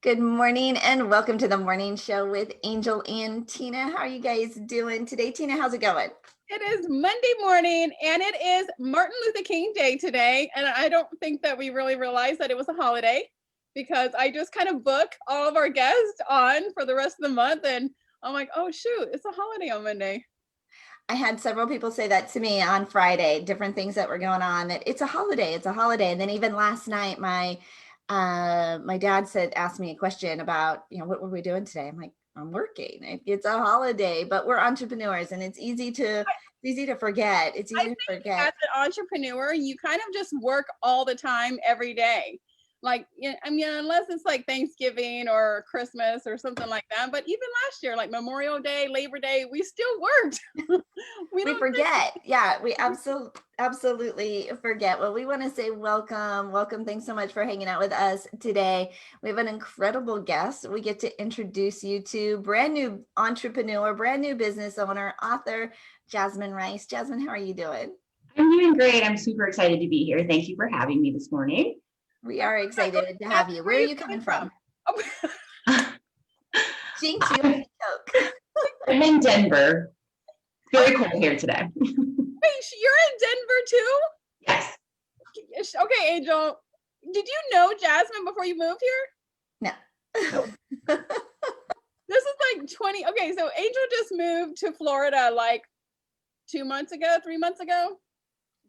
Good morning and welcome to the morning show with Angel and Tina. How are you guys doing today? Tina, how's it going? It is Monday morning and it is Martin Luther King Day today. And I don't think that we really realized that it was a holiday because I just kind of book all of our guests on for the rest of the month. And I'm like, oh, shoot, it's a holiday on Monday. I had several people say that to me on Friday, different things that were going on, that it's a holiday, it's a holiday. And then even last night, my dad asked me a question about, what were we doing today? I'm like, I'm working. It's a holiday, but we're entrepreneurs and it's easy to forget. It's I easy to think as forget. an entrepreneur, you kind of just work all the time, every day. Like, I mean, unless it's like Thanksgiving or Christmas or something like that. But even last year, like Memorial Day, Labor Day, we still worked. We We don't forget. Yeah, we absolutely forget. Well, we want to say welcome. Welcome. Thanks so much for hanging out with us today. We have an incredible guest. We get to introduce you to brand new entrepreneur, brand new business owner, author, Jasmine Rice. Jasmine, how are you doing? I'm doing great. I'm super excited to be here. Thank you for having me this morning. We are excited to Jasmine, have you. where Where are are you you coming coming from? from? Oh, Jinx, you I'm already joke. in Denver. Very cold here today. wait, you're in Denver too? Yes. Okay, Angel. Did you know Jasmine before you moved here? No. Nope. This is like 20. Okay, so Angel just moved to Florida like 2 months ago, 3 months ago.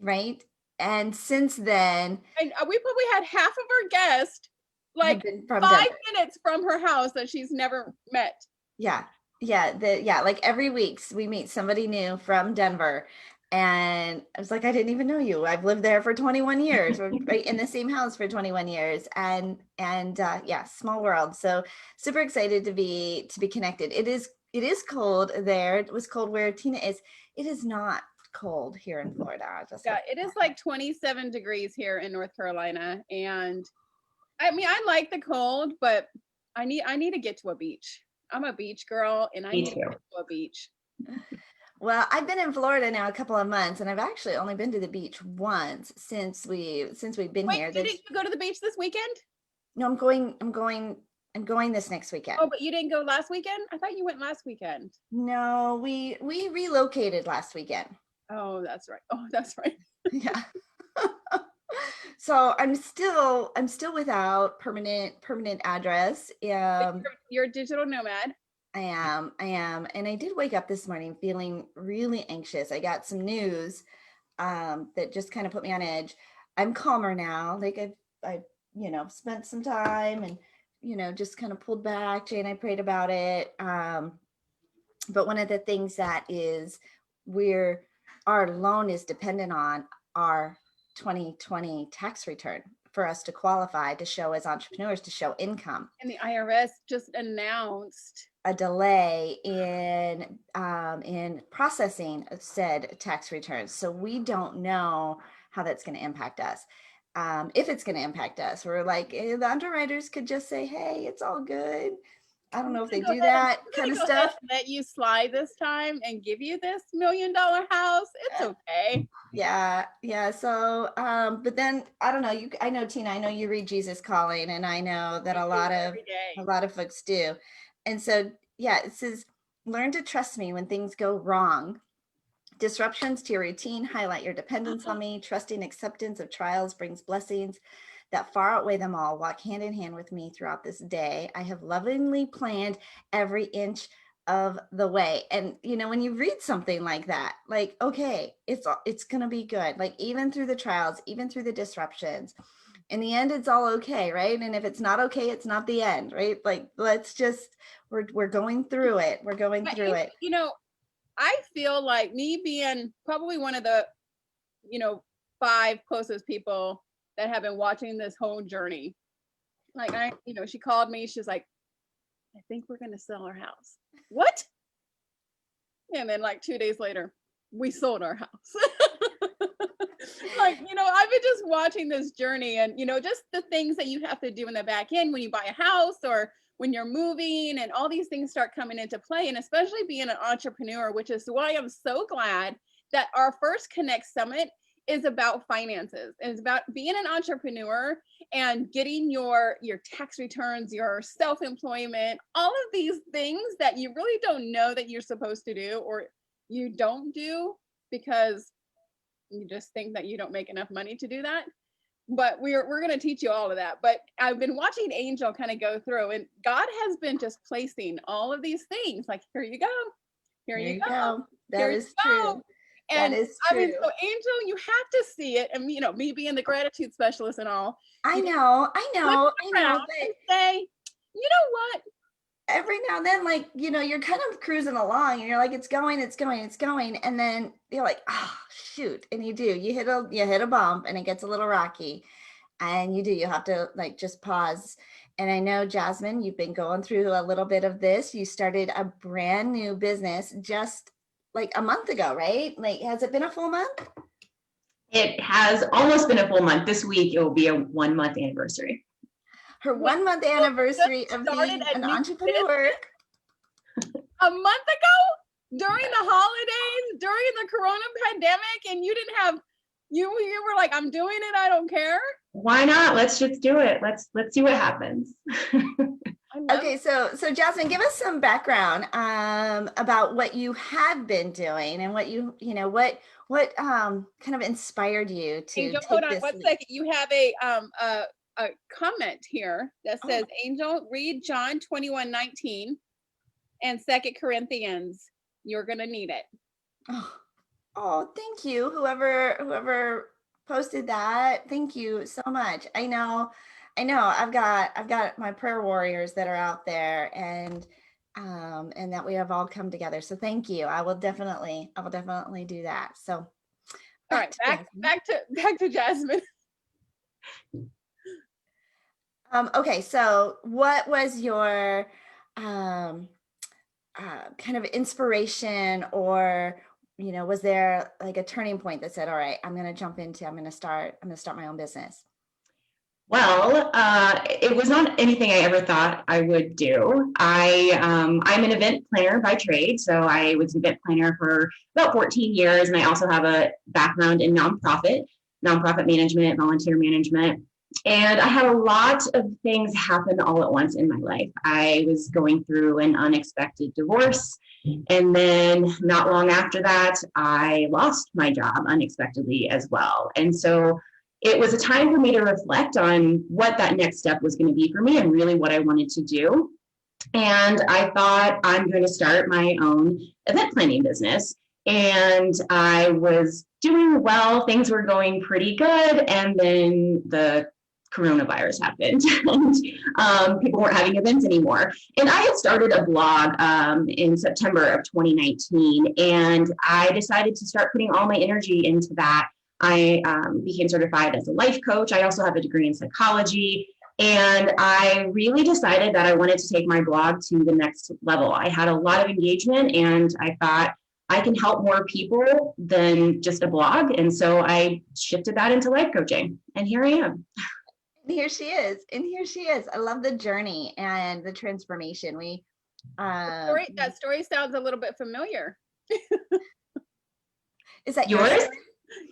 Right. And since then, And we probably had half of our guests have like been from 5 minutes from her house that she's never met. Yeah. Yeah, like every week we meet somebody new from Denver. And I was like, I didn't even know you. I've lived there for 21 years. We're right in the same house for 21 years. And yeah, small world. So super excited to be connected. It is cold there. It was cold where Tina is. It is not cold here in Florida. I just Yeah, looked it at is that. like 27 degrees here in North Carolina. And I mean, I like the cold, but I need to get to a beach. I'm a beach girl and I Me need to too. get to a beach. Well, I've been in Florida now a couple of months, and I've actually only been to the beach once since we've been Wait, here. didn't you go to the beach this weekend? No, I'm going this next weekend. Oh, but you didn't go last weekend? I thought you went last weekend. No, we relocated last weekend. Oh, that's right. Oh, that's right. Yeah. So I'm still without permanent address. But you're a digital nomad. I am, and I did wake up this morning feeling really anxious. I got some news that just kind of put me on edge. I'm calmer now. Like I've spent some time and just kind of pulled back. Jay and I prayed about it. But one of the things that is we're our loan is dependent on our 2020 tax return for us to qualify to show as entrepreneurs to show income. And the IRS just announced. A delay in processing said tax returns, so we don't know how that's going to impact us. If it's going to impact us, we're like, the underwriters could just say, "Hey, it's all good." I don't know if they do that We're kind gonna of go ahead stuff. and let you slide this time and give you this $1 million house. It's okay. Yeah. So, but then I don't know. I know Tina. I know you read Jesus Calling, and I know that I a do lot of every day. a lot of folks do. And so, yeah, it says, learn to trust me when things go wrong. Disruptions to your routine highlight your dependence on me. Trusting acceptance of trials brings blessings that far outweigh them all. Walk hand in hand with me throughout this day. I have lovingly planned every inch of the way. And when you read something like that, like, okay, it's going to be good. Like, even through the trials, even through the disruptions, in the end, it's all okay, right? And if it's not okay, it's not the end, right? Like, let's just we're going through it. We're going But through it. I feel like me being probably one of the, you know, five closest people that have been watching this whole journey. Like she called me, she's like, I think we're gonna sell our house. What? And then like 2 days later, we sold our house. Like, I've been just watching this journey and, just the things that you have to do in the back end when you buy a house or when you're moving and all these things start coming into play. And especially being an entrepreneur, which is why I'm so glad that our first Connect Summit is about finances. And it's about being an entrepreneur and getting your tax returns, your self-employment, all of these things that you really don't know that you're supposed to do, or you don't do because you just think that you don't make enough money to do that. But we're going to teach you all of that. But I've been watching Angel kind of go through, and God has been just placing all of these things like, here you go. Here you go. That is true. And that is I mean, true. so Angel, you have to see it. And, you know, me being the gratitude specialist and all. I you know. flip But around and say, you know what? every now and then, like, you're kind of cruising along and you're like, it's going. And then you're like, oh, shoot. And you hit a bump and it gets a little rocky. And you have to like just pause. And I know, Jasmine, you've been going through a little bit of this. You started a brand new business just like a month ago, right? Like, has it been a full month? It has almost been a full month. This week, it will be a 1-month anniversary. Her 1 month anniversary of being an entrepreneur. A month ago, during the holidays, during the Corona pandemic, and you didn't have, you were like, I'm doing it, I don't care. Why not? Let's just do it. Let's see what happens. Okay, so Jasmine, give us some background about what you have been doing and what what kind of inspired you to Angel, take hold on this one leap? second. You have a comment here that says, Angel, read John 21:19 and 2 Corinthians. You're gonna need it. Oh, thank you. Whoever posted that. Thank you so much. I know. I've got my prayer warriors that are out there, and that we have all come together. So thank you. I will definitely do that. So all right, back to Jasmine. Okay, so what was your kind of inspiration, or was there like a turning point that said, all right, I'm going to start my own business? Well, it was not anything I ever thought I would do. I'm an event planner by trade. So I was an event planner for about 14 years. And I also have a background in nonprofit management, volunteer management. And I had a lot of things happen all at once in my life. I was going through an unexpected divorce. And then not long after that, I lost my job unexpectedly as well. And so it was a time for me to reflect on what that next step was going to be for me and really what I wanted to do. And I thought, I'm going to start my own event planning business. And I was doing well. Things were going pretty good. And then the coronavirus happened and people weren't having events anymore. And I had started a blog in September of 2019. And I decided to start putting all my energy into that. I became certified as a life coach. I also have a degree in psychology. And I really decided that I wanted to take my blog to the next level. I had a lot of engagement and I thought I can help more people than just a blog. And so I shifted that into life coaching. And here I am. And here she is. I love the journey and the transformation. That story sounds a little bit familiar. Is that yours?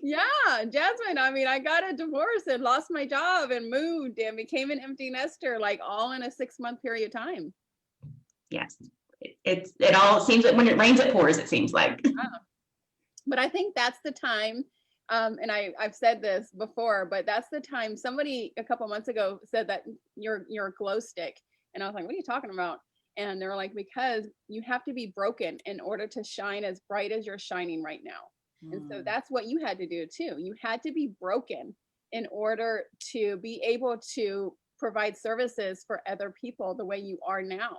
Yeah, Jasmine. I mean, I got a divorce and lost my job and moved and became an empty nester, like all in a 6-month period of time. Yes, it all seems like when it rains, it pours. It seems like. Yeah. But I think that's the time. And I've said this before, but that's the time. Somebody a couple months ago said that you're a glow stick, and I was like, "What are you talking about?" And they're like, "Because you have to be broken in order to shine as bright as you're shining right now." And so that's what you had to do too. You had to be broken in order to be able to provide services for other people the way you are now.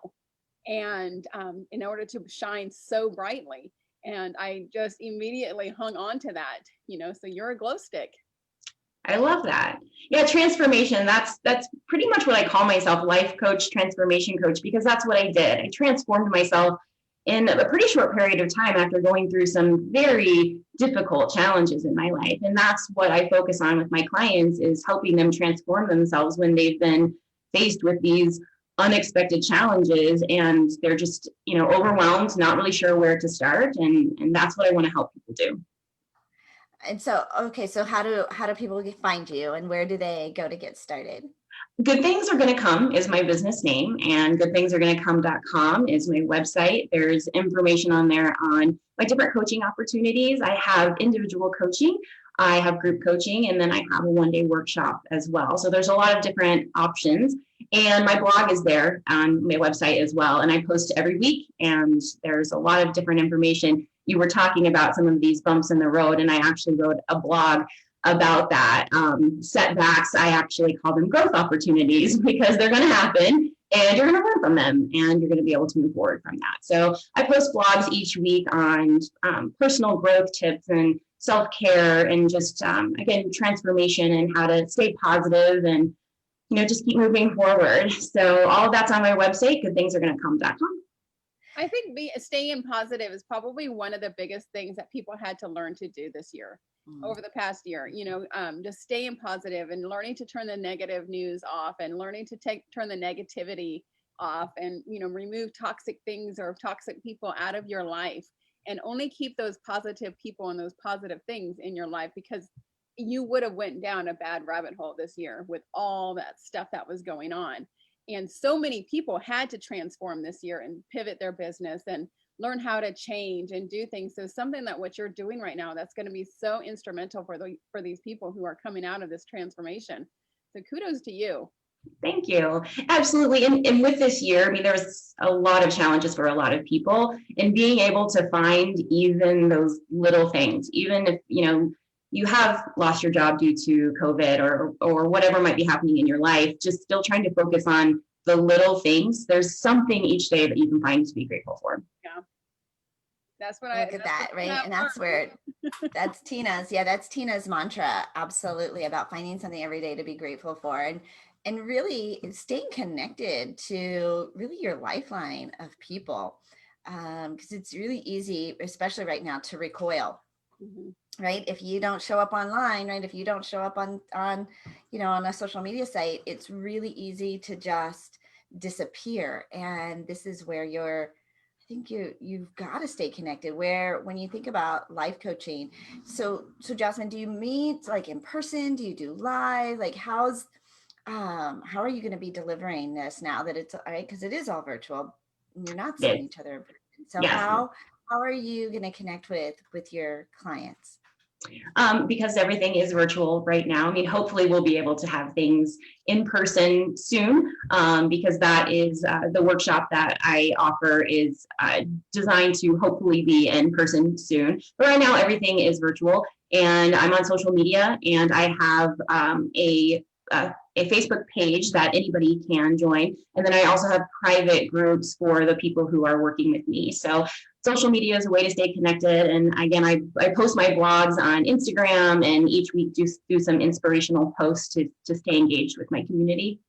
And in order to shine so brightly. And I just immediately hung on to that, so you're a glow stick. I love that. Yeah, transformation. That's pretty much what I call myself, life coach, transformation coach, because that's what I did. I transformed myself in a pretty short period of time after going through some very difficult challenges in my life. And that's what I focus on with my clients, is helping them transform themselves when they've been faced with these unexpected challenges and they're just, overwhelmed, not really sure where to start. And that's what I want to help people do. And so, okay, so how do people find you, and where do they go to get started? Good Things Are Going to Come is my business name, and goodthingsaregonnaCome.com is my website. There's information on there on my different coaching opportunities. I have individual coaching, I have group coaching, and then I have a one-day workshop as well. So there's a lot of different options. And my blog is there on my website as well. And I post every week, and there's a lot of different information. You were talking about some of these bumps in the road, and I actually wrote a blog about that. Setbacks, I actually call them growth opportunities because they're going to happen and you're going to learn from them and you're going to be able to move forward from that. So I post blogs each week on personal growth tips and self-care and just, again, transformation and how to stay positive and, just keep moving forward. So all of that's on my website, goodthingsaregonnaCome.com. I think staying positive is probably one of the biggest things that people had to learn to do this year, over the past year. Just staying positive and learning to turn the negative news off and learning to turn the negativity off and remove toxic things or toxic people out of your life and only keep those positive people and those positive things in your life, because you would have went down a bad rabbit hole this year with all that stuff that was going on. And so many people had to transform this year and pivot their business and learn how to change and do things. So something that what you're doing right now, that's going to be so instrumental for these people who are coming out of this transformation. So kudos to you. Thank you. Absolutely. And with this year, I mean, there was a lot of challenges for a lot of people, and being able to find even those little things, even if, you have lost your job due to COVID or whatever might be happening in your life, just still trying to focus on the little things. There's something each day that you can find to be grateful for. Yeah. That's what Look at that, right? And that's where that's Tina's mantra, absolutely, about finding something every day to be grateful for and really staying connected to really your lifeline of people. Because it's really easy, especially right now, to recoil. Mm-hmm. Right? If you don't show up online, right? If you don't show up on on a social media site, it's really easy to just disappear. And this is where I think you've got to stay connected. Where when you think about life coaching, so Jasmine, do you meet like in person? Do you do live? Like how are you going to be delivering this now that it's all right? Because it is all virtual. And you're not seeing each other. So yes. How are you going to connect with your clients? Because everything is virtual right now. I mean, hopefully we'll be able to have things in person soon, because that is the workshop that I offer is designed to hopefully be in person soon. But right now everything is virtual, and I'm on social media, and I have a Facebook page that anybody can join. And then I also have private groups for the people who are working with me. So social media is a way to stay connected. And again, I post my blogs on Instagram, and each week do some inspirational posts to stay engaged with my community.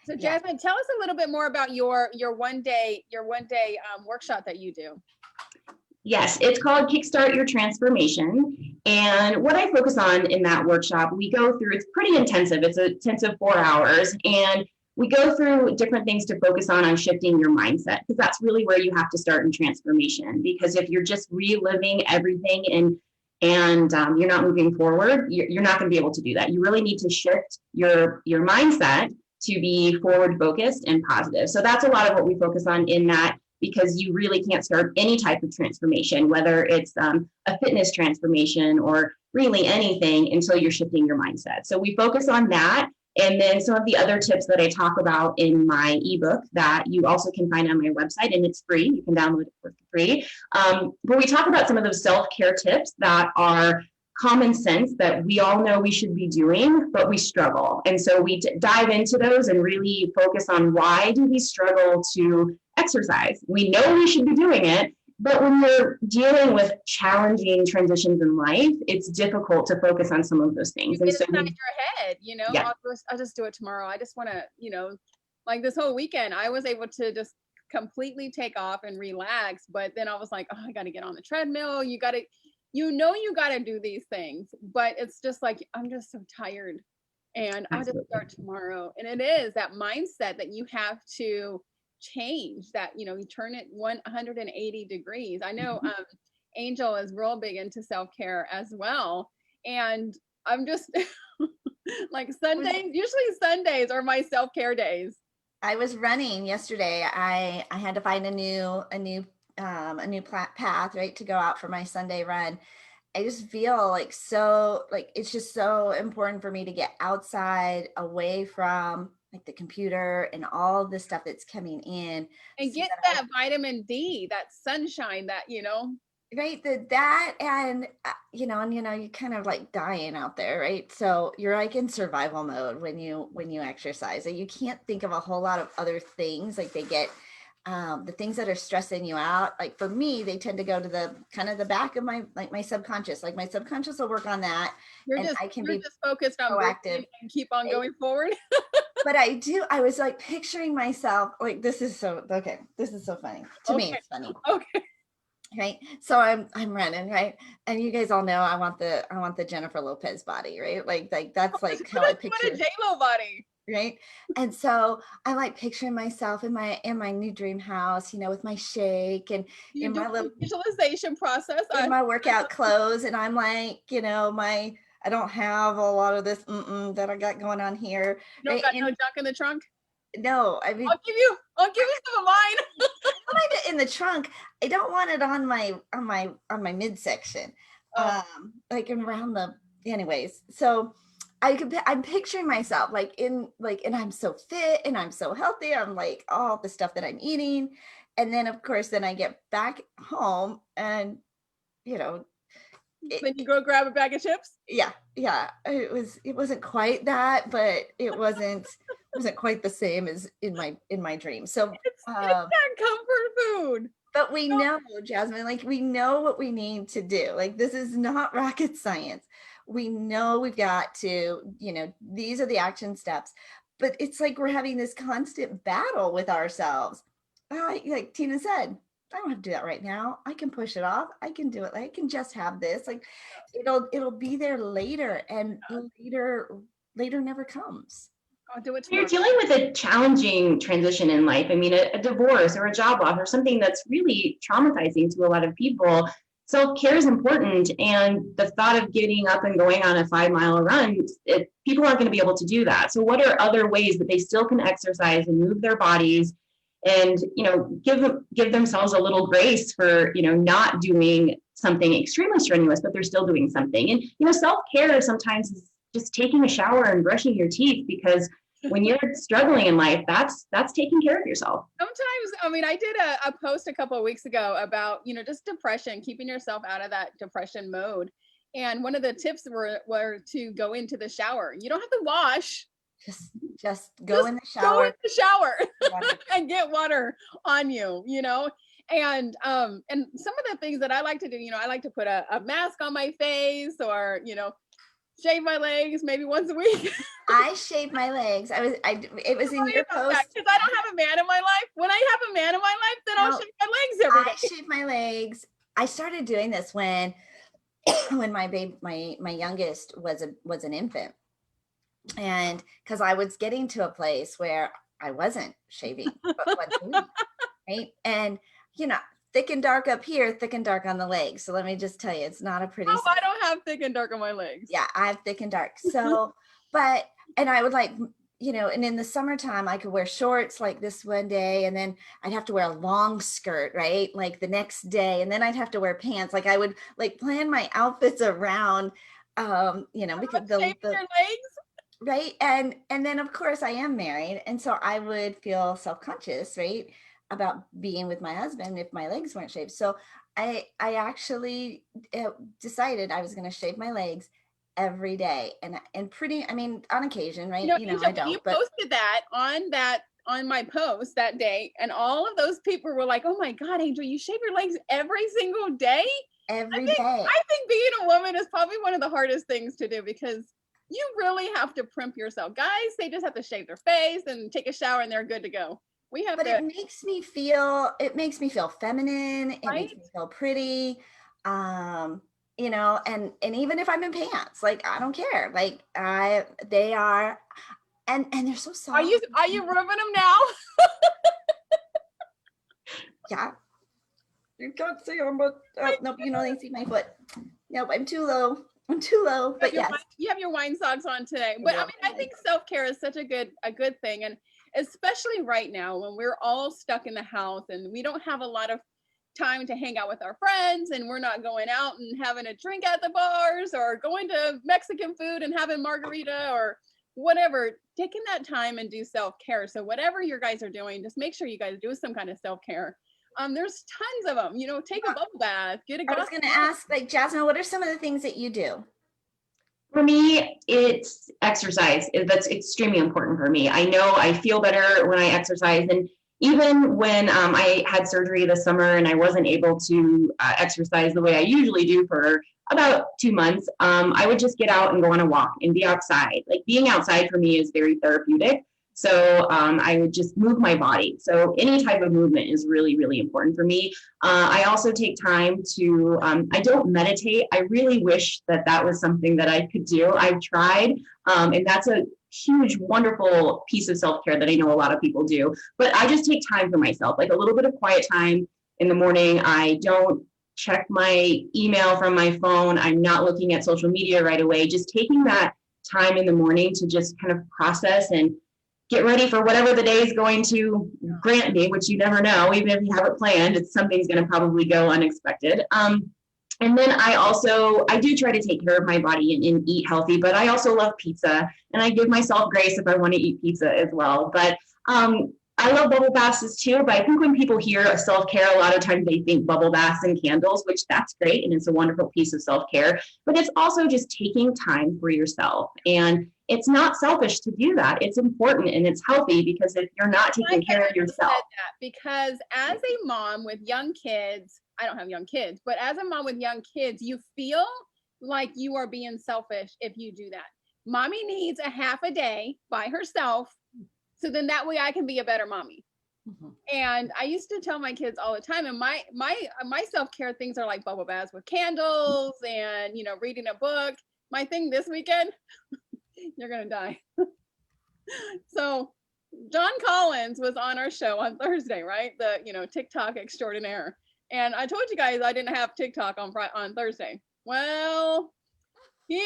So Jasmine, tell us a little bit more about your one day workshop that you do. Yes, it's called Kickstart Your Transformation. And what I focus on in that workshop, we go through, it's pretty intensive. It's an intensive 4 hours. And we go through different things to focus on shifting your mindset, because that's really where you have to start in transformation. Because if you're just reliving everything and you're not moving forward, you're not going to be able to do that. You really need to shift your mindset to be forward focused and positive. So that's a lot of what we focus on in that, because you really can't start any type of transformation, whether it's a fitness transformation or really anything, until you're shifting your mindset. So we focus on that. And then some of the other tips that I talk about in my ebook that you also can find on my website, and it's free. You can download it for free. But we talk about some of those self-care tips that are common sense that we all know we should be doing, but we struggle. And so we dive into those and really focus on, why do we struggle to exercise? We know we should be doing it, but when you're dealing with challenging transitions in life, it's difficult to focus on some of those things. You get inside your head, yeah. I'll just do it tomorrow. I just want to, like this whole weekend, I was able to just completely take off and relax. But then I was like, oh, I got to get on the treadmill. You got to do these things, but it's just like, I'm just so tired, and I'll just start tomorrow. And it is that mindset that you have to change, that you turn it 180 degrees. I know Angel is real big into self-care as well. And I'm just like usually Sundays are my self-care days. I was running yesterday. I had to find a new path, right, to go out for my Sunday run. I just feel like it's just so important for me to get outside, away from like the computer and all the stuff that's coming in, And so get that that vitamin D, that sunshine, that, right, that and you kind of like dying out there, right? So you're like in survival mode when you exercise, and you can't think of a whole lot of other things. Like they get the things that are stressing you out, like for me, they tend to go to the kind of the back of my subconscious. Like my subconscious will work on that, and I can you're be just focused on proactive. breathing and keep on going forward. But I was like picturing myself, like this is so okay, this is so funny to me. Okay. It's funny. Okay. Right, so I'm running, right, and you guys all know I want the Jennifer Lopez body, right, like that's like how I What picture, a J-Lo body. right? And so I like picturing myself in my new dream house, with my shake and You in do my little the visualization process. in my workout clothes, and I'm like, my I don't have a lot of this that I got going on here, You don't right? got no And junk in the trunk. no, I mean, I'll give you some of mine. I want it in the trunk. I don't want it on my midsection, Oh. like around the. Anyways, so I'm picturing myself and I'm so fit and I'm so healthy. I'm like all the stuff that I'm eating, and then of course then I get back home and you know Then you go grab a bag of chips. yeah, it wasn't quite that, but it wasn't quite the same as in my dream. So It's that comfort food. but we know, Jasmine, like we know what we need to do. Like this is not rocket science. We know we've got to, these are the action steps. But it's like we're having this constant battle with ourselves. Like Tina said, I don't have to do that right now. I can push it off. I can do it. I can just have this. Like it'll be there later, and later never comes. I'll do it You're tomorrow. dealing with a challenging transition in life. I mean, a divorce or a job loss or something that's really traumatizing to a lot of people. Self-care is important. And the thought of getting up and going on a 5-mile run, people aren't going to be able to do that. So what are other ways that they still can exercise and move their bodies and, give themselves a little grace for, not doing something extremely strenuous, but they're still doing something. And, self-care sometimes is just taking a shower and brushing your teeth, because when you're struggling in life, that's taking care of yourself. Sometimes, I mean, I did a post a couple of weeks ago about, just depression, keeping yourself out of that depression mode. And one of the tips were to go into the shower. You don't have to wash. Just go in the Go shower. in the shower and get water on you, And some of the things that I like to do, I like to put a mask on my face, or, shave my legs maybe once a week. I shaved my legs. It was in your post. Because I don't have a man in my life. When I have a man in my life, then I'll shave my legs every day. I shaved my legs. I started doing this when my youngest was an infant, and because I was getting to a place where I wasn't shaving but once a week, right? And thick and dark up here, thick and dark on the legs. So let me just tell you, it's not a pretty. Oh, I don't have thick and dark on my legs. Yeah, I have thick and dark. So, and I would like, and in the summertime, I could wear shorts like this one day, and then I'd have to wear a long skirt, right? Like the next day, and then I'd have to wear pants. Like I would like plan my outfits around, because your legs. Right. And then of course I am married. And so I would feel self-conscious, right, about being with my husband if my legs weren't shaved. So I actually decided I was going to shave my legs every day, and I mean, on occasion, right? Angel, I don't. you But posted that on my post that day, and all of those people were like, "Oh my God, Angel, you shave your legs every single day?" every day. I think being a woman is probably one of the hardest things to do, because you really have to primp yourself. Guys, they just have to shave their face and take a shower and they're good to go. But it makes me feel feminine. It makes me feel pretty. And even if I'm in pants, like I don't care. Like they are, and they're so soft. Are you rubbing them now? Yeah. You can't see them, but oh nope, you can only see my foot. Nope, I'm too low. I'm too low. But yes, you have your wine socks on today. But I Yeah. mean, I think self-care is such a good thing, and especially right now when we're all stuck in the house and we don't have a lot of time to hang out with our friends, and we're not going out and having a drink at the bars or going to Mexican food and having margarita or whatever. Taking that time and do self-care. So whatever you guys are doing, just make sure you guys do some kind of self-care. There's tons of them. Take a bubble bath, get a I was glass. going to ask, like, Jasmine, what are some of the things that you do? For me, it's exercise. That's extremely important for me. I know I feel better when I exercise. And even when I had surgery this summer and I wasn't able to exercise the way I usually do for about 2 months, I would just get out and go on a walk and be outside. Like being outside for me is very therapeutic. So I would just move my body. So any type of movement is really, really important for me. I also take time to, I don't meditate. I really wish that that was something that I could do. I've tried, and that's a huge, wonderful piece of self-care that I know a lot of people do. But I just take time for myself, like a little bit of quiet time in the morning. I don't check my email from my phone. I'm not looking at social media right away. Just taking that time in the morning to just kind of process and get ready for whatever the day is going to grant me, which you never know. Even if you have it planned, something's going to probably go unexpected. And then I do try to take care of my body and eat healthy, but I also love pizza, and I give myself grace if I want to eat pizza as well. But I love bubble baths too, but I think when people hear self-care, a lot of times they think bubble baths and candles, which that's great, and it's a wonderful piece of self-care, but it's also just taking time for yourself. And it's not selfish to do that. It's important and it's healthy, because if you're not taking care of yourself. Because as a mom with young kids, I don't have young kids, but as a mom with young kids, you feel like you are being selfish if you do that. Mommy needs a half a day by herself, so then that way I can be a better mommy. Mm-hmm. And I used to tell my kids all the time, and my self-care things are like bubble baths with candles and reading a book. My thing this weekend, you're gonna die. So John Collins was on our show on Thursday, right? The TikTok extraordinaire. And I told you guys I didn't have TikTok on Thursday. Well, he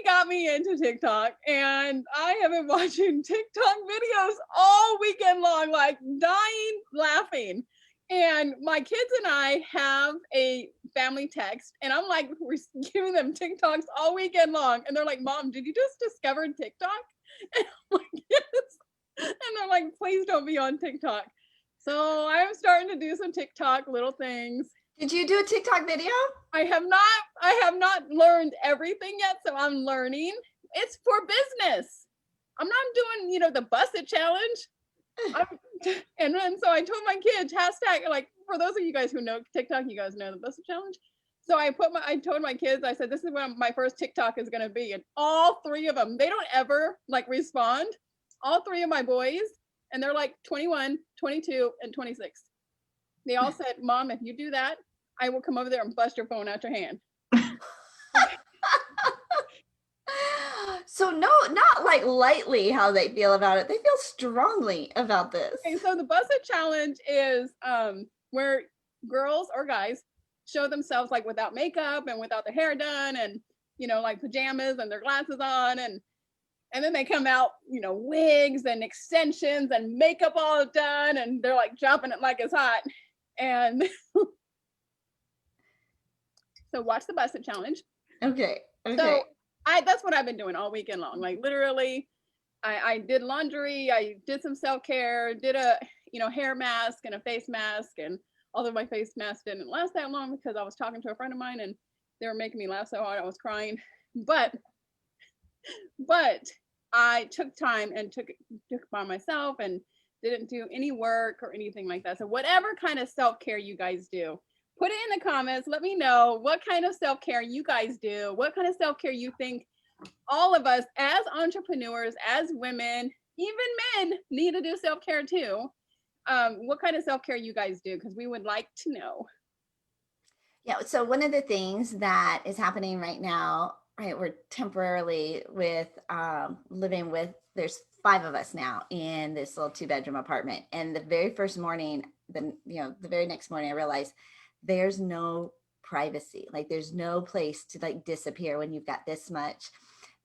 got me into TikTok, and I have been watching TikTok videos all weekend long, like dying laughing. And my kids and I have a family text, and I'm like, we're giving them TikToks all weekend long. And they're like, Mom, did you just discover TikTok? And I'm like, yes. And they're like, please don't be on TikTok. So I'm starting to do some TikTok little things. Did you do a TikTok video? I have not learned everything yet, so I'm learning. It's for business. I'm not doing, the busted challenge. And then so I told my kids, hashtag, like, for those of you guys who know TikTok, you guys know the busted challenge. So I told my kids, I said, this is what my first TikTok is going to be. And all three of them, they don't ever respond. All three of my boys, and they're like 21, 22, and 26. They all said, Mom, if you do that, I will come over there and bust your phone out your hand. So no, not like lightly how they feel about it. They feel strongly about this. Okay, so the busted challenge is where girls or guys show themselves like without makeup and without their hair done, and like pajamas and their glasses on, and then they come out, wigs and extensions and makeup all done, and they're like dropping it like it's hot. And so watch the busted challenge. Okay. So that's what I've been doing all weekend long. Like literally, I did laundry, I did some self-care, did a hair mask and a face mask, and although my face mask didn't last that long because I was talking to a friend of mine and they were making me laugh so hard I was crying. But I took time and took by myself and didn't do any work or anything like that. So whatever kind of self-care you guys do, put it in the comments. Let me know what kind of self-care you guys do. What kind of self-care you think all of us as entrepreneurs, as women, even men need to do self-care too. What kind of self-care you guys do? Because we would like to know. Yeah. So one of the things that is happening right now, right, we're temporarily living with, there's 5 of us now in this little 2-bedroom apartment. And the very first morning, the very next morning, I realized there's no privacy. Like there's no place to like disappear when you've got this much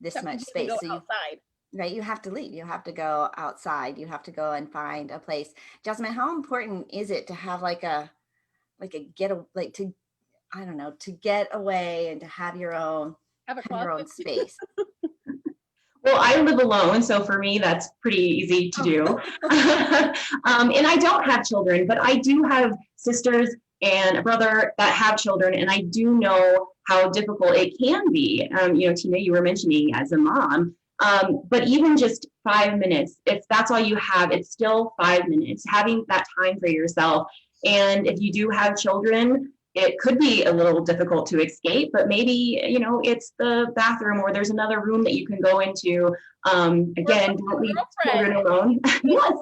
Except when you space. go So you, outside. right, you have to leave. You have to go outside. You have to go and find a place. Jasmine, how important is it to have like a like to, I don't know, to get away and to have Have a your own closet. space? Well, I live alone, so for me, that's pretty easy to do. And I don't have children, but I do have sisters and a brother that have children, and I do know how difficult it can be. Tina, you were mentioning as a mom, but even just 5 minutes, if that's all you have, it's still 5 minutes, having that time for yourself. And if you do have children, it could be a little difficult to escape, but maybe, it's the bathroom or there's another room that you can go into. Again, don't leave children alone. Yes.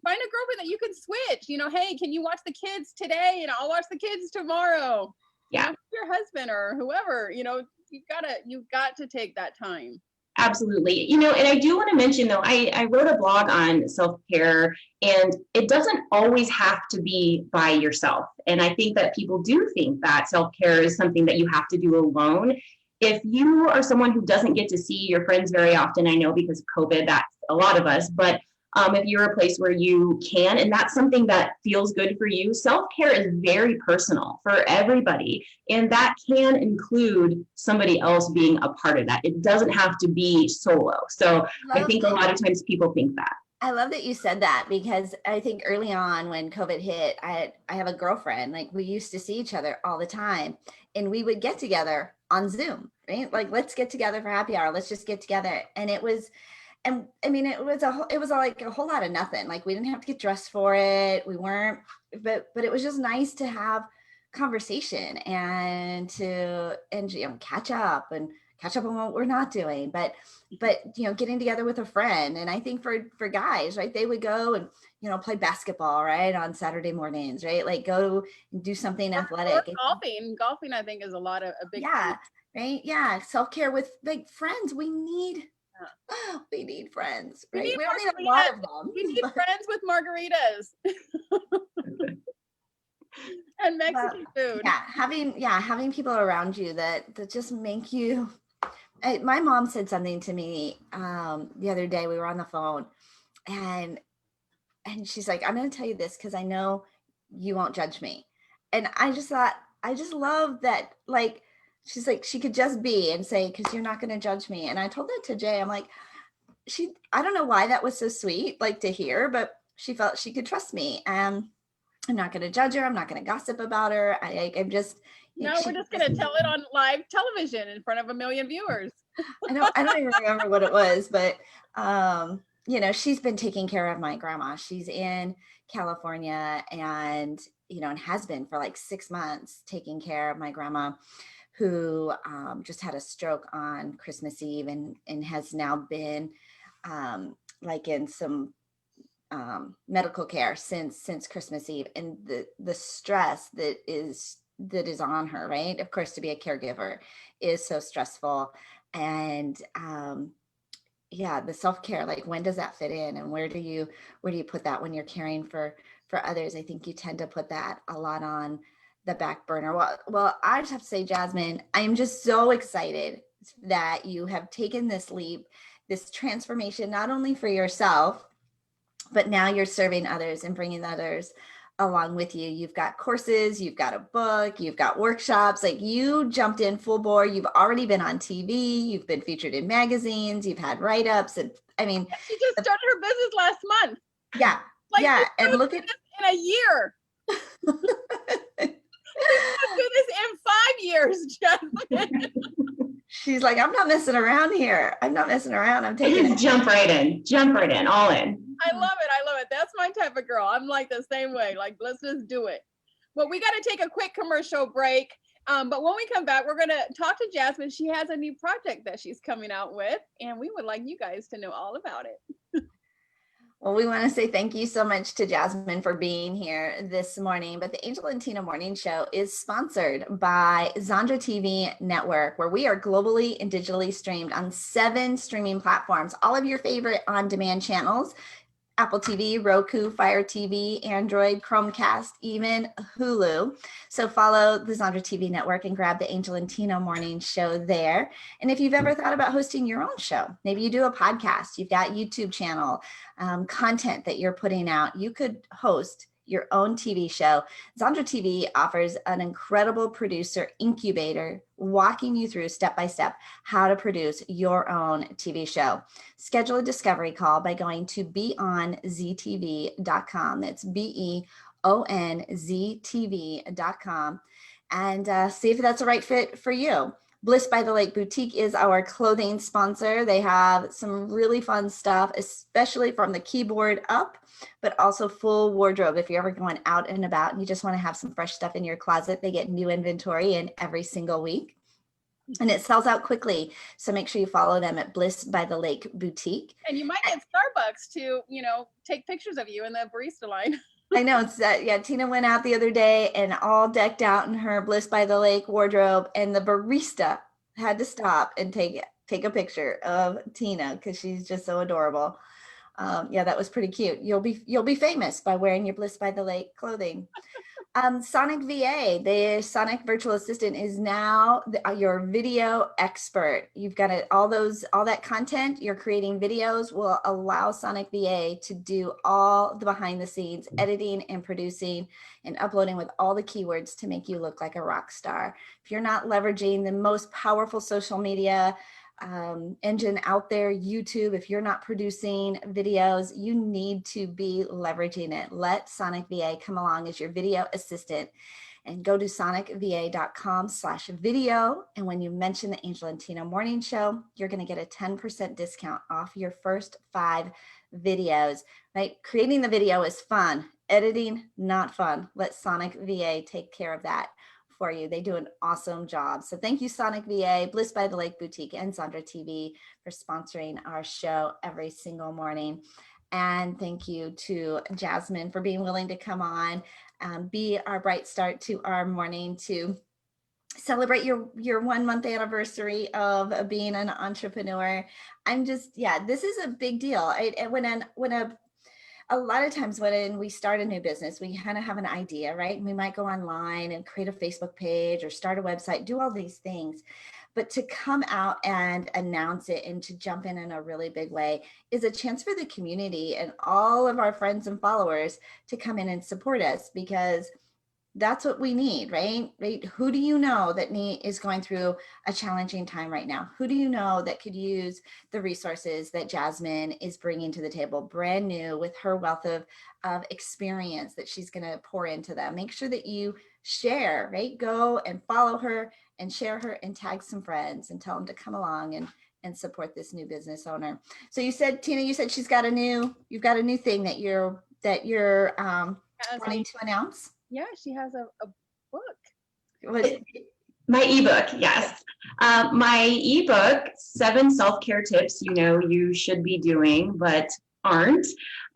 Find a girlfriend that you can switch. Hey, can you watch the kids today? And I'll watch the kids tomorrow. Yeah. Your husband or whoever, you've got to take that time. Absolutely. And I do want to mention, though, I wrote a blog on self-care, and it doesn't always have to be by yourself. And I think that people do think that self-care is something that you have to do alone. If you are someone who doesn't get to see your friends very often, I know because of COVID, that's a lot of us, but if you're a place where you can, and that's something that feels good for you, self-care is very personal for everybody. And that can include somebody else being a part of that. It doesn't have to be solo. So I think a lot of times people think that. I love that you said that, because I think early on when COVID hit, I have a girlfriend, like we used to see each other all the time, and we would get together on Zoom, right? Like, let's get together for happy hour. Let's just get together. And it was, and I mean, it was like a whole lot of nothing. Like we didn't have to get dressed for it. We weren't, but it was just nice to have conversation and to, and, catch up on what we're not doing, but getting together with a friend. And I think for guys, right, they would go and play basketball, right, on Saturday mornings, right, like go and do something athletic. Golfing I think is a big thing. Right, yeah, self-care with like friends. We need friends, right? We don't need a lot of them. We need friends with margaritas and Mexican food. Having people around you that just make you. My mom said something to me the other day. We were on the phone, and she's like, "I'm going to tell you this because I know you won't judge me." And I just thought, I just love that. Like, she's like, she could just be and say, "Because you're not going to judge me." And I told that to Jay. I'm like, I don't know why that was so sweet, like to hear, but she felt she could trust me. I'm not going to judge her. I'm not going to gossip about her. I'm just. No, we're just going to tell it on live television in front of 1 million viewers. I don't even remember what it was, but she's been taking care of my grandma. She's in California and has been for like 6 months taking care of my grandma, who just had a stroke on Christmas Eve and has now been like in some medical care since Christmas Eve. And the stress that is on her, right? Of course, to be a caregiver is so stressful. And the self-care, like when does that fit in, and where do you put that when you're caring for others? I think you tend to put that a lot on the back burner. Well, I just have to say, Jasmine, I am just so excited that you have taken this leap, this transformation, not only for yourself, but now you're serving others and bringing others along with you. You've got courses, you've got a book, you've got workshops, like you jumped in full bore. You've already been on TV, you've been featured in magazines, you've had write-ups. And I mean, she just started her business last month. Yeah. And look at in a year. Do this in 5 years, Jasmine. She's like, I'm not messing around here. I'm not messing around. I'm taking it. Jump right in, all in. I love it. That's my type of girl. I'm like the same way. Like, let's just do it. Well, we got to take a quick commercial break. But when we come back, we're going to talk to Jasmine. She has a new project that she's coming out with, and we would like you guys to know all about it. Well, we want to say thank you so much to Jasmine for being here this morning. But the Angel and Tina Morning Show is sponsored by Zandra TV Network, where we are globally and digitally streamed on 7 streaming platforms, all of your favorite on-demand channels, Apple TV, Roku, Fire TV, Android, Chromecast, even Hulu. So follow the Zandra TV network and grab the Angel and Tina morning show there. And if you've ever thought about hosting your own show, maybe you do a podcast, you've got YouTube channel, content that you're putting out, you could host your own TV show. Zandra TV offers an incredible producer incubator walking you through step by step how to produce your own TV show. Schedule a discovery call by going to beonztv.com. That's beonztv.com and see if that's the right fit for you. Bliss by the Lake Boutique is our clothing sponsor. They have some really fun stuff, especially from the keyboard up, but also full wardrobe. If you're ever going out and about and you just want to have some fresh stuff in your closet, they get new inventory in every single week. And it sells out quickly. So make sure you follow them at Bliss by the Lake Boutique. And you might get Starbucks to, take pictures of you in the barista line. I know it's Tina went out the other day and all decked out in her Bliss by the Lake wardrobe, and the barista had to stop and take a picture of Tina because she's just so adorable. That was pretty cute. You'll be famous by wearing your Bliss by the Lake clothing. Sonic VA, the Sonic virtual assistant, is now your video expert. You've got all that content. You're creating videos will allow Sonic VA to do all the behind the scenes editing and producing and uploading with all the keywords to make you look like a rock star. If you're not leveraging the most powerful social media engine out there, YouTube, if you're not producing videos, you need to be leveraging it. Let Sonic VA come along as your video assistant, and go to sonicva.com/video. And when you mention the Angel and Tina morning show, you're going to get a 10% discount off your first 5 videos, right? Creating the video is fun. Editing, not fun. Let Sonic VA take care of that for you. They do an awesome job. So thank you, Sonic VA, Bliss by the Lake Boutique, and Zandra TV for sponsoring our show every single morning. And thank you to Jasmine for being willing to come on, be our bright start to our morning to celebrate your 1 month anniversary of being an entrepreneur. This is a big deal. A lot of times when we start a new business, we kind of have an idea, right? We might go online and create a Facebook page or start a website, do all these things. But to come out and announce it and to jump in a really big way is a chance for the community and all of our friends and followers to come in and support us, because that's what we need, right? Who do you know that is going through a challenging time right now? Who do you know that could use the resources that Jasmine is bringing to the table, brand new, with her wealth of experience that she's going to pour into them? Make sure that you share, right? Go and follow her and share her and tag some friends and tell them to come along and support this new business owner. So you said, Tina, you've got a new thing that you're wanting to announce. Yeah, she has a book. My ebook, yes. My ebook, 7 self-care tips you should be doing but aren't.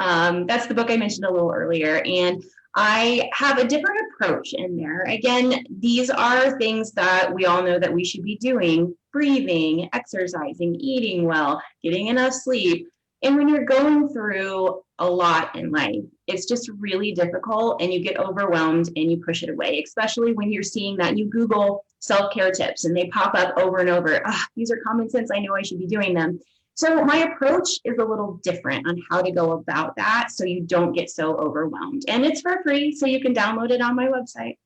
That's the book I mentioned a little earlier. And I have a different approach in there. Again, these are things that we all know that we should be doing: breathing, exercising, eating well, getting enough sleep. And when you're going through a lot in life, it's just really difficult and you get overwhelmed and you push it away, especially when you're seeing that you Google self-care tips and they pop up over and over. These are common sense. I know I should be doing them. So my approach is a little different on how to go about that so you don't get so overwhelmed. And it's for free, so you can download it on my website.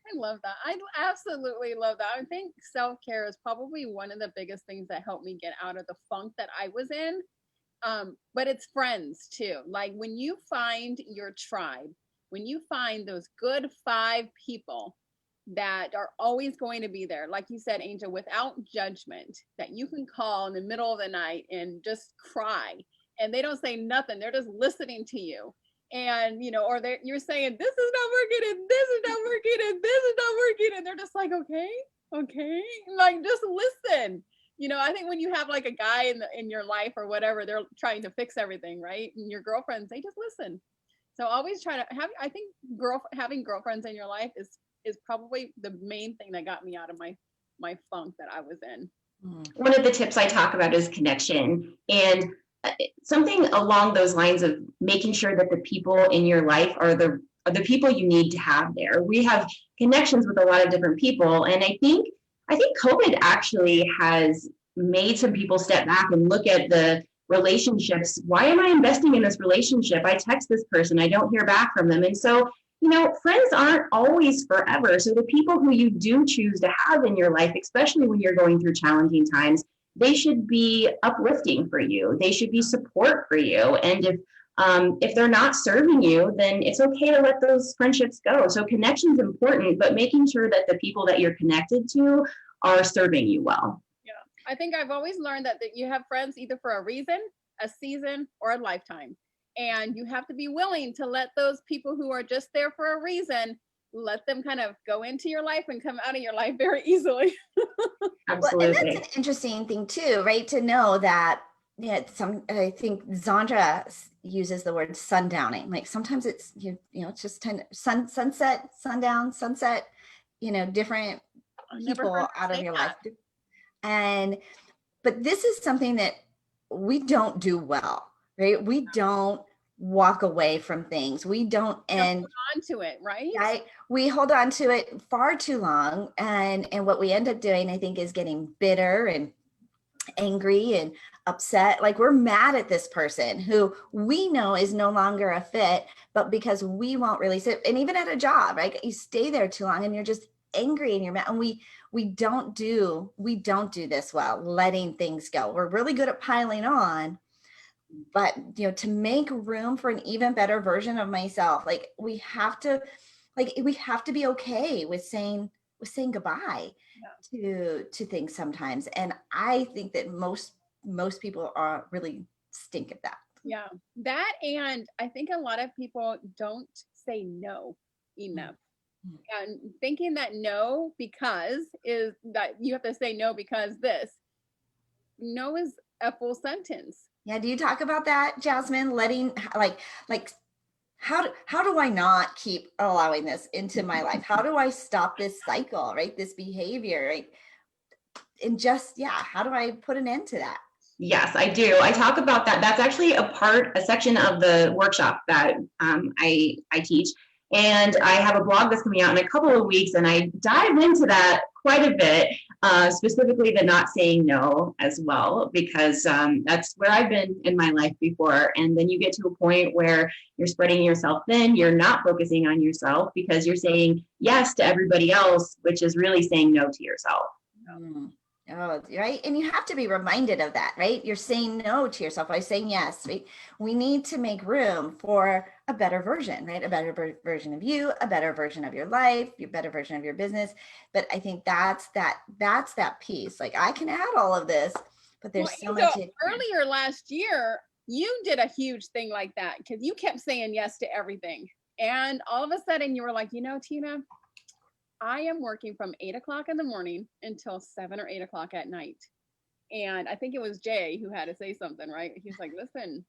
I love that. I absolutely love that. I think self-care is probably one of the biggest things that helped me get out of the funk that I was in. But it's friends too. Like when you find your tribe, when you find those good 5 people that are always going to be there, like you said, Angel, without judgment, that you can call in the middle of the night and just cry, and they don't say nothing. They're just listening to you. And, or you're saying, this is not working, and this is not working, and this is not working. And they're just like, okay, like, just listen. I think when you have like a guy in your life or whatever, they're trying to fix everything, right? And your girlfriends, they just listen. So always try to having girlfriends in your life is probably the main thing that got me out of my funk that I was in. One of the tips I talk about is connection. And something along those lines of making sure that the people in your life are the people you need to have there. We have connections with a lot of different people, and I think COVID actually has made some people step back and look at the relationships. Why am I investing in this relationship? I text this person, I don't hear back from them. And so, friends aren't always forever. So the people who you do choose to have in your life, especially when you're going through challenging times, they should be uplifting for you. They should be support for you. And if they're not serving you, then it's okay to let those friendships go. So connection's important, but making sure that the people that you're connected to are serving you well. Yeah. I think I've always learned that you have friends either for a reason, a season, or a lifetime. And you have to be willing to let those people who are just there for a reason, let them kind of go into your life and come out of your life very easily. Absolutely. Well, and that's an interesting thing too, right? To know that, I think Zandra uses the word sundowning. Like sometimes it's, it's just kind of sunset, sundown, sunset, different people out of your life. But this is something that we don't do well, right? We don't walk away from things. We don't end on to it, right? Right. We hold on to it far too long. And what we end up doing, I think, is getting bitter and angry and upset. Like we're mad at this person who we know is no longer a fit, but because we won't release it. And even at a job, right? You stay there too long and you're just angry and you're mad. And we don't do this well, letting things go. We're really good at piling on. But to make room for an even better version of myself, like we have to be okay with saying goodbye to things sometimes. And I think that most people are really stink at that. Yeah, that, and I think a lot of people don't say no enough. And thinking that no because is that you have to say no because this. No is a full sentence. Yeah, do you talk about that, Jasmine? Letting like how do I not keep allowing this into my life? How do I stop this cycle, right? This behavior, right? And just, how do I put an end to that? Yes, I do. I talk about that. That's actually a section of the workshop that I teach. And I have a blog that's coming out in a couple of weeks, and I dive into that quite a bit, specifically the not saying no as well, because that's where I've been in my life before. And then you get to a point where you're spreading yourself thin, you're not focusing on yourself because you're saying yes to everybody else, which is really saying no to yourself. Oh, right. And you have to be reminded of that, right? You're saying no to yourself by saying yes, right? We need to make room for a better version, right? A better version of you, a better version of your life, your better version of your business. But I think that's that piece. Like I can add all of this, but there's so much. Earlier last year, you did a huge thing like that because you kept saying yes to everything. And all of a sudden you were like, Tina, I am working from 8:00 in the morning until 7 or 8 o'clock at night. And I think it was Jay who had to say something, right? He's like, listen.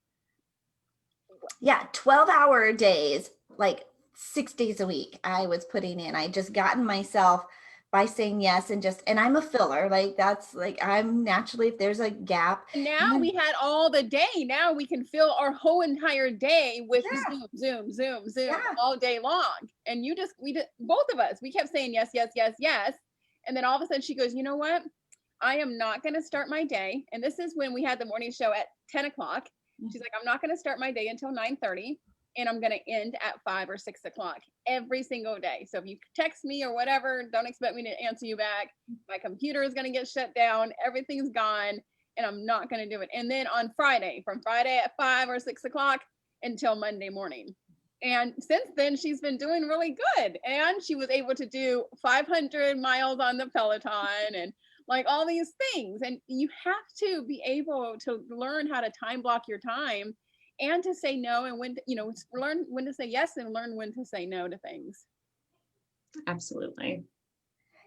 Yeah, 12-hour days, like 6 days a week I was putting in. I just gotten myself by saying yes and I'm a filler. Like that's like I'm naturally, if there's a gap. Now we had all the day. Now we can fill our whole entire day with Zoom all day long. And both of us, we kept saying yes. And then all of a sudden she goes, you know what? I am not going to start my day. And this is when we had the morning show at 10 o'clock. She's like, I'm not going to start my day until 9:30. And I'm going to end at 5 or 6 o'clock every single day. So if you text me or whatever, don't expect me to answer you back. My computer is going to get shut down. Everything's gone and I'm not going to do it. And then on Friday, from Friday at 5 or 6 o'clock until Monday morning. And since then, she's been doing really good. And she was able to do 500 miles on the Peloton and like all these things. And you have to be able to learn how to time block your time and to say no, and when learn when to say yes and learn when to say no to things. Absolutely.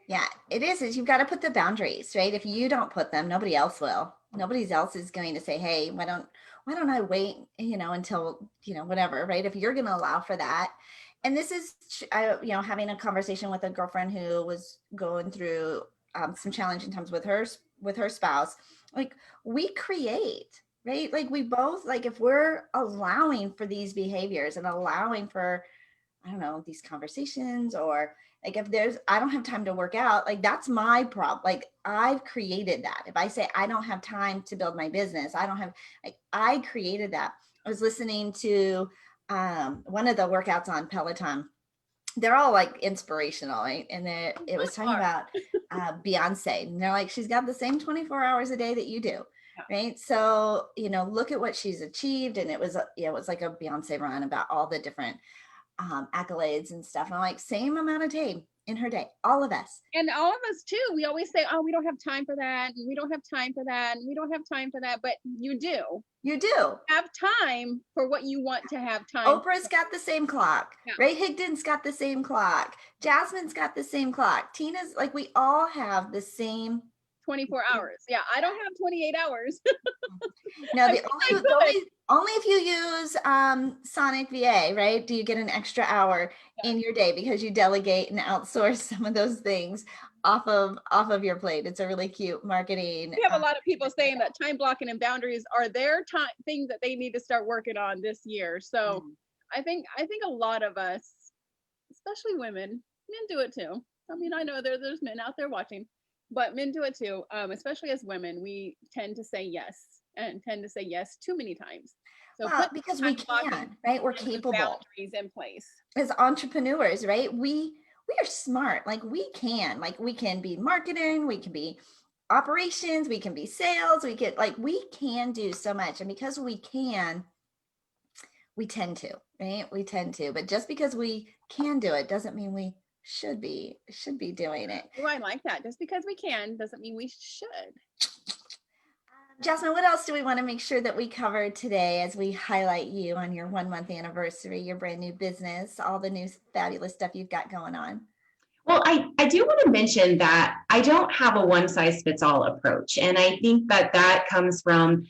Yeah, it is you've got to put the boundaries, right? If you don't put them, nobody else will. Nobody else is going to say, hey, why don't I wait, until, whatever, right? If you're going to allow for that. And this is, having a conversation with a girlfriend who was going through some challenging times with her spouse. Like we create right? Like we both, like if we're allowing for these behaviors and allowing for, I don't know, these conversations, or like if there's, I don't have time to work out, like that's my problem. Like I've created that. If I say I don't have time to build my business, I don't have, like I created that. I was listening to one of the workouts on Peloton. They're all like inspirational, right? And it was talking about Beyonce, and they're like, she's got the same 24 hours a day that you do, Yeah. right? So look at what she's achieved, and it was like a Beyonce run about all the different accolades and stuff. And I'm like, same amount of time in her day, all of us. And all of us too. We always say, oh, we don't have time for that. And we don't have time for that. And we don't have time for that. But you do. You do. Have time for what you want to have time. Oprah's got the same clock. Yeah. Ray Higdon's got the same clock. Jasmine's got the same clock. Tina's, like, we all have the same 24 hours. Yeah, I don't have 28 hours. No, only if you use Sonic VA, right? Do you get an extra hour in your day because you delegate and outsource some of those things off of your plate. It's a really cute marketing. We have a lot of people saying that time blocking and boundaries are their time things that they need to start working on this year. So I think a lot of us, especially women, men do it too. I mean, I know there's men out there watching, but men do it too. Especially as women, we tend to say yes and tend to say yes too many times. So because we can, right? We're capable. Boundaries in place. As entrepreneurs, right? We are smart. Like we can be marketing, we can be operations, we can be sales, we can do so much. And because we can, we tend to, right? We tend to, but just because we can do it doesn't mean we should be doing it. Oh, I like that. Just because we can doesn't mean we should. Jasmine, what else do we want to make sure that we cover today as we highlight you on your 1 month anniversary, your brand new business, all the new fabulous stuff you've got going on? Well, I do want to mention that I don't have a one size fits all approach. And I think that comes from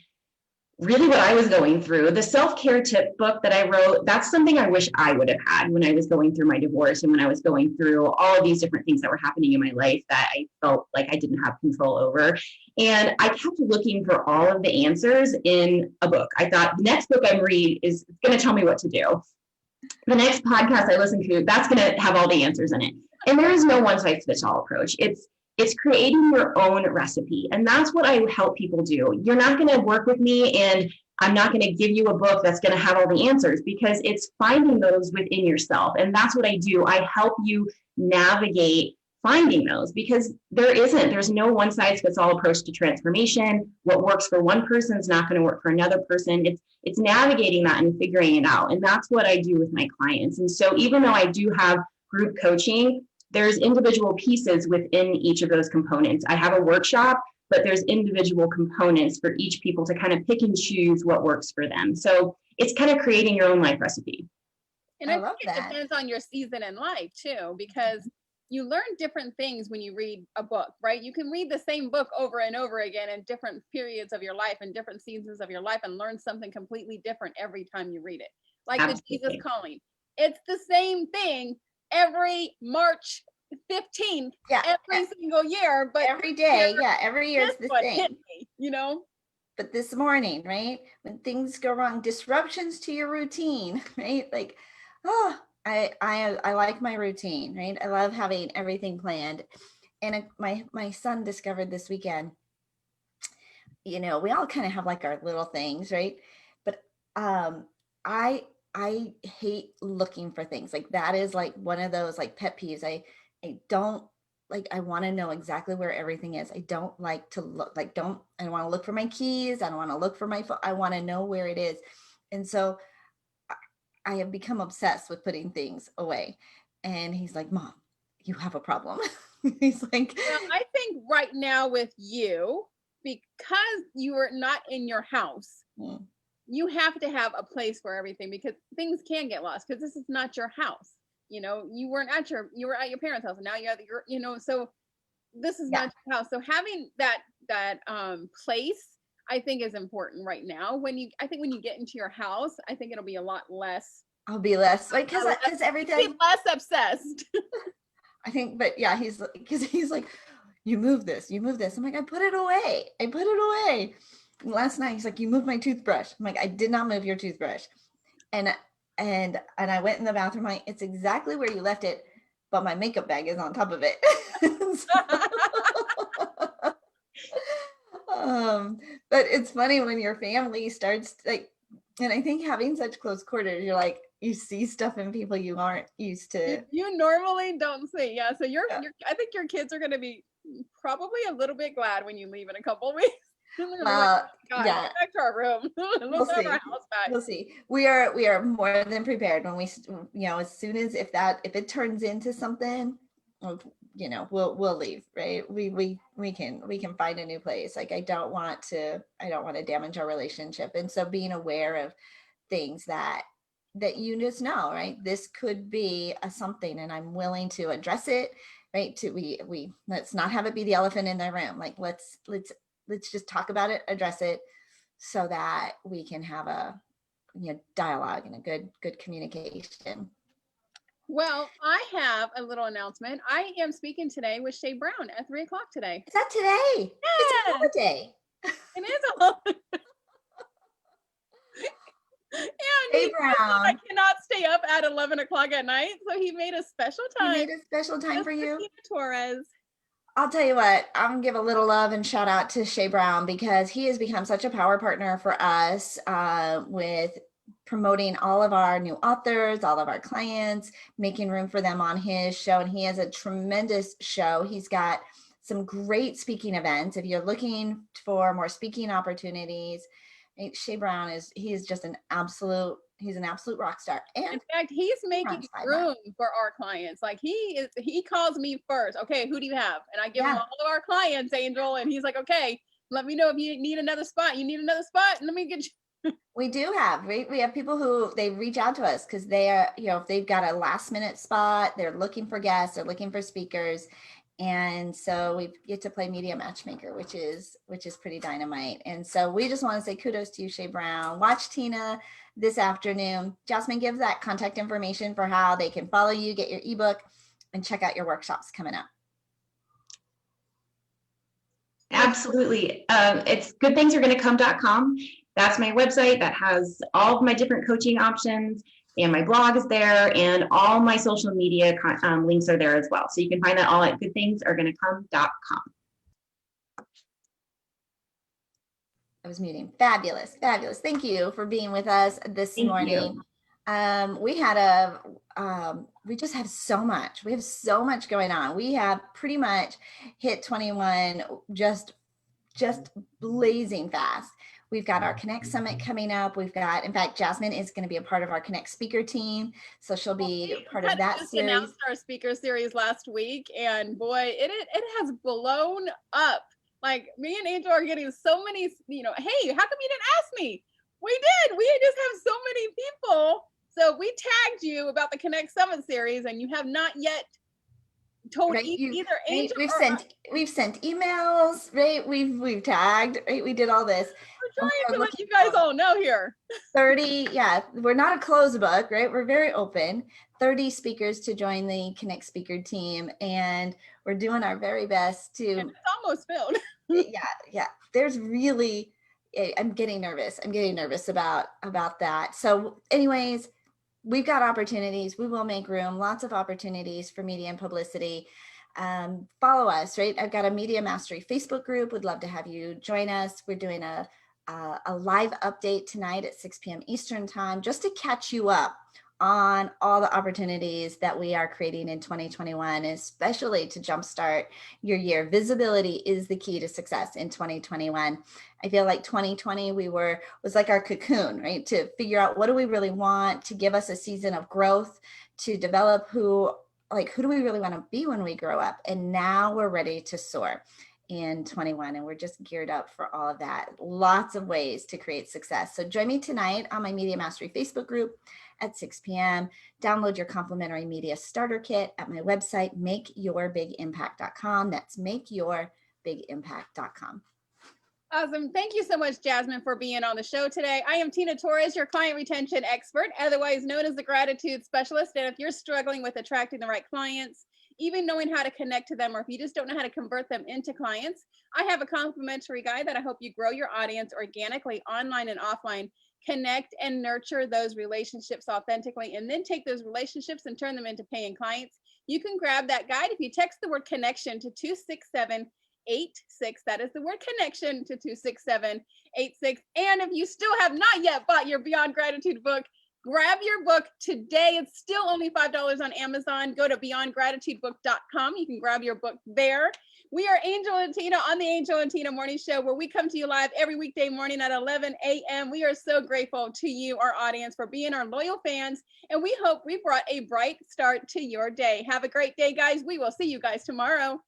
really what I was going through. The self-care tip book that I wrote, that's something I wish I would have had when I was going through my divorce and when I was going through all of these different things that were happening in my life that I felt like I didn't have control over. And I kept looking for all of the answers in a book. I thought the next book I read is going to tell me what to do. The next podcast I listen to, that's going to have all the answers in it. And there is no one size fits all approach. It's creating your own recipe. And that's what I help people do. You're not going to work with me and I'm not going to give you a book that's going to have all the answers, because it's finding those within yourself. And that's what I do. I help you navigate finding those, because there's no one size fits all approach to transformation. What works for one person is not going to work for another person. It's navigating that and figuring it out. And that's what I do with my clients. And so even though I do have group coaching, there's individual pieces within each of those components. I have a workshop, but there's individual components for each people to kind of pick and choose what works for them. So it's kind of creating your own life recipe. And I think it depends on your season in life too, because you learn different things when you read a book, right? You can read the same book over and over again in different periods of your life and different seasons of your life and learn something completely different every time you read it. Like Absolutely. The Jesus Calling. It's the same thing every March 15th, every single year, but every day, every year it's the same. Hit me, But this morning, right, when things go wrong, disruptions to your routine, right? Like, I like my routine, right? I love having everything planned. And my son discovered this weekend, we all kind of have like our little things, right? But I hate looking for things. Like that is like one of those like pet peeves. I don't like, I want to know exactly where everything is. I don't like to look I don't want to look for my keys. I don't want to look for my phone. I want to know where it is. And so I have become obsessed with putting things away. And he's like, Mom, you have a problem. He's like, well, I think right now with you, because you are not in your house, you have to have a place for everything, because things can get lost, because this is not your house. You were at your parents' house, and now you're at so this is not your house. So having that place, I think, is important right now. I think when you get into your house, I think it'll be a lot less. I'll be less like, because every day be less obsessed. I think, but yeah, he's like, you move this. I'm like, I put it away. last night he's like, you moved my toothbrush. I'm like, I did not move your toothbrush. And I went in the bathroom. It's exactly where you left it, but my makeup bag is on top of it. But it's funny when your family starts like, and I think having such close quarters, you're like, you see stuff in people you aren't used to. You normally don't see. Yeah. So Yeah. I think your kids are going to be probably a little bit glad when you leave in a couple of weeks. Well, God, yeah. get back to our room. We'll Let's have see. our house back. We'll see. We are more than prepared when we, as soon as if it turns into something, we'll leave, right? We can find a new place. Like I don't want to damage our relationship. And so being aware of things that you just know, right? This could be a something and I'm willing to address it, right? We let's not have it be the elephant in the room. Like let's just talk about it, address it, so that we can have a dialogue and a good communication. Well, I have a little announcement. I am speaking today with Shay Brown at 3:00 today. Is that today? Yeah. It's a holiday. It is a holiday. Hey, Brown. I cannot stay up at 11 o'clock at night, so he made a special time. He made a special time for you. Tina Torres. I'll tell you what, I'm gonna give a little love and shout out to Shay Brown because he has become such a power partner for us with promoting all of our new authors, all of our clients, making room for them on his show. And he has a tremendous show. He's got some great speaking events. If you're looking for more speaking opportunities, Shay Brown is just an absolute rock star. And in fact, he's making room for our clients. Like he calls me first. Okay, who do you have? And I give him all of our clients, Angel, and he's like, okay, let me know if you need another spot. You need another spot, and let me get you. We do have, right? We have people who they reach out to us because they are, if they've got a last minute spot, they're looking for guests, they're looking for speakers. And so we get to play media matchmaker, which is pretty dynamite. And so we just want to say kudos to you, Shay Brown. Watch Tina this afternoon. Jasmine, give that contact information for how they can follow you, get your ebook, and check out your workshops coming up. Absolutely. It's goodthingsaregonnacome.com. That's my website that has all of my different coaching options, and my blog is there, and all my social media links are there as well. So you can find that all at goodthingsaregonnacome.com. I was muting. Fabulous. Thank you for being with us this morning. We just have so much. We have so much going on. We have pretty much hit 21 just blazing fast. We've got our Connect Summit coming up. We've got, in fact, Jasmine is going to be a part of our Connect speaker team. So she'll be part of that series. We announced our speaker series last week, and boy, it has blown up. Like me and Angel are getting so many, hey, how come you didn't ask me? We did. We just have so many people. So we tagged you about the Connect Summit series, and you have not yet told either Angel we've sent emails, right? We've tagged, right? We did all this. We're trying to let you guys all know here. 30, we're not a closed book, right? We're very open. 30 speakers to join the Connect speaker team, and we're doing our very best to. And it's almost filled. Yeah. There's really, I'm getting nervous about that. So, anyways, we've got opportunities. We will make room. Lots of opportunities for media and publicity. Follow us, right? I've got a Media Mastery Facebook group. Would love to have you join us. We're doing a live update tonight at 6 p.m. Eastern time, just to catch you up on all the opportunities that we are creating in 2021, especially to jumpstart your year. Visibility is the key to success in 2021. I feel like 2020 was like our cocoon, right? To figure out what do we really want, to give us a season of growth, to develop who do we really want to be when we grow up? And now we're ready to soar in 21, and we're just geared up for all of that. Lots of ways to create success. So join me tonight on my Media Mastery Facebook group at 6 p.m. Download your complimentary media starter kit at my website, makeyourbigimpact.com. That's makeyourbigimpact.com. Awesome. Thank you so much, Jasmine, for being on the show today. I am Tina Torres, your client retention expert, otherwise known as the gratitude specialist. And if you're struggling with attracting the right clients, even knowing how to connect to them, or if you just don't know how to convert them into clients, I have a complimentary guide that I hope you grow your audience organically, online and offline. Connect and nurture those relationships authentically, and then take those relationships and turn them into paying clients. You can grab that guide if you text the word connection to 26786. That is the word connection to 26786. And if you still have not yet bought your Beyond Gratitude book, grab your book today. It's still only $5 on Amazon. Go to beyondgratitudebook.com. You can grab your book there. We are Angel and Tina on the Angel and Tina Morning Show, where we come to you live every weekday morning at 11 a.m. We are so grateful to you, our audience, for being our loyal fans, and we hope we brought a bright start to your day. Have a great day, guys. We will see you guys tomorrow.